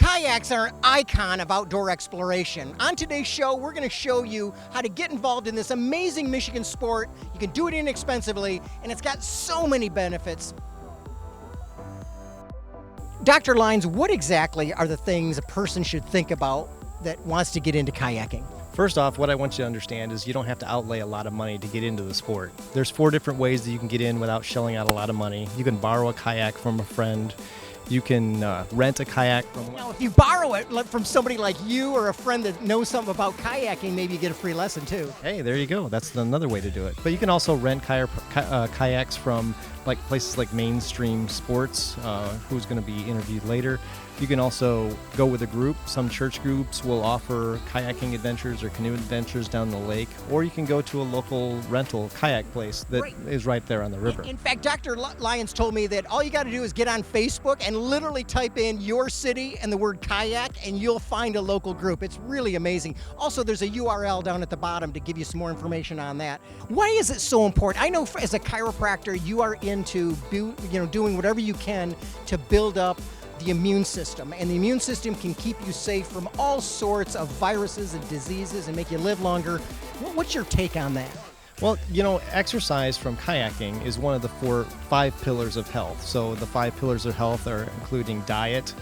Kayaks are an icon of outdoor exploration. On today's show, we're going to show you how to get involved in this amazing Michigan sport. You can do it inexpensively, and it's got so many benefits. Dr. Lyons, what exactly are the things a person should think about that wants to get into kayaking? First off, what I want you to understand is you don't have to outlay a lot of money to get into the sport. There's 4 different ways that you can get in without shelling out a lot of money. You can borrow a kayak from a friend. You can rent a kayak from... Now, if you borrow it from somebody like you or a friend that knows something about kayaking, maybe you get a free lesson too. Hey, there you go. That's another way to do it. But you can also rent kayaks from places like Mainstream Sports, who's going to be interviewed later. You can also go with a group. Some church groups will offer kayaking adventures or canoe adventures down the lake, or you can go to a local rental kayak place that is right there on the river. In fact, Dr. Lyons told me that all you got to do is get on Facebook and literally type in your city and the word kayak, and you'll find a local group. It's really amazing. Also, there's a URL down at the bottom to give you some more information on that. Why is it so important? I know as a chiropractor, you are into doing whatever you can to build up the immune system, and the immune system can keep you safe from all sorts of viruses and diseases and make you live longer. What's your take on that? Well, exercise from kayaking is one of the 5 pillars of health. So the 5 pillars of health are including diet,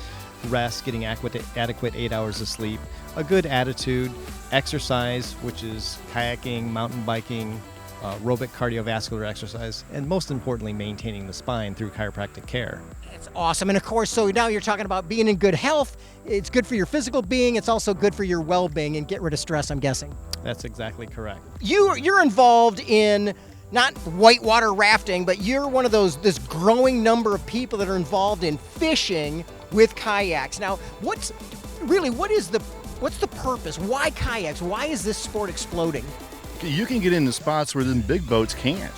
rest, getting adequate 8 hours of sleep, a good attitude, exercise, which is kayaking, mountain biking, aerobic cardiovascular exercise, and most importantly, maintaining the spine through chiropractic care. It's awesome. And of course, so now you're talking about being in good health. It's good for your physical being. It's also good for your well-being and get rid of stress, I'm guessing. That's exactly correct. You're involved in not whitewater rafting, but you're one of this growing number of people that are involved in fishing with kayaks. Now, what's the purpose? Why kayaks? Why is this sport exploding? You can get into spots where the big boats can't.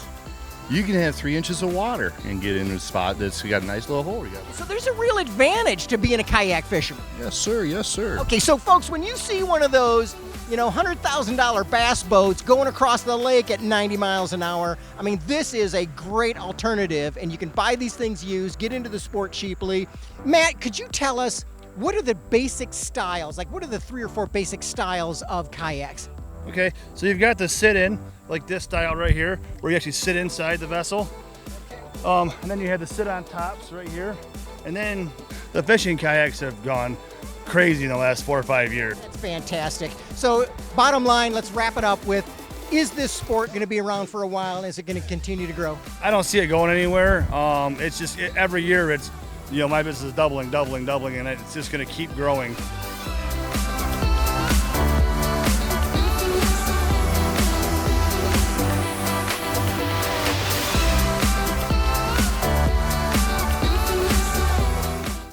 You can have 3 inches of water and get into a spot that's got a nice little hole together. So there's a real advantage to being a kayak fisherman. Yes, sir. Yes, sir. Okay, so folks, when you see one of those, $100,000 bass boats going across the lake at 90 miles an hour, I mean, this is a great alternative, and you can buy these things used, get into the sport cheaply. Matt, could you tell us what are the basic styles? Like, what are the 3 or 4 basic styles of kayaks? Okay, so you've got the sit-in, like this style right here, where you actually sit inside the vessel. And then you have the sit-on tops right here. And then the fishing kayaks have gone crazy in the last 4 or 5 years. That's fantastic. So bottom line, let's wrap it up with, is this sport going to be around for a while? Is it going to continue to grow? I don't see it going anywhere. It's just every year my business is doubling, and it's just going to keep growing.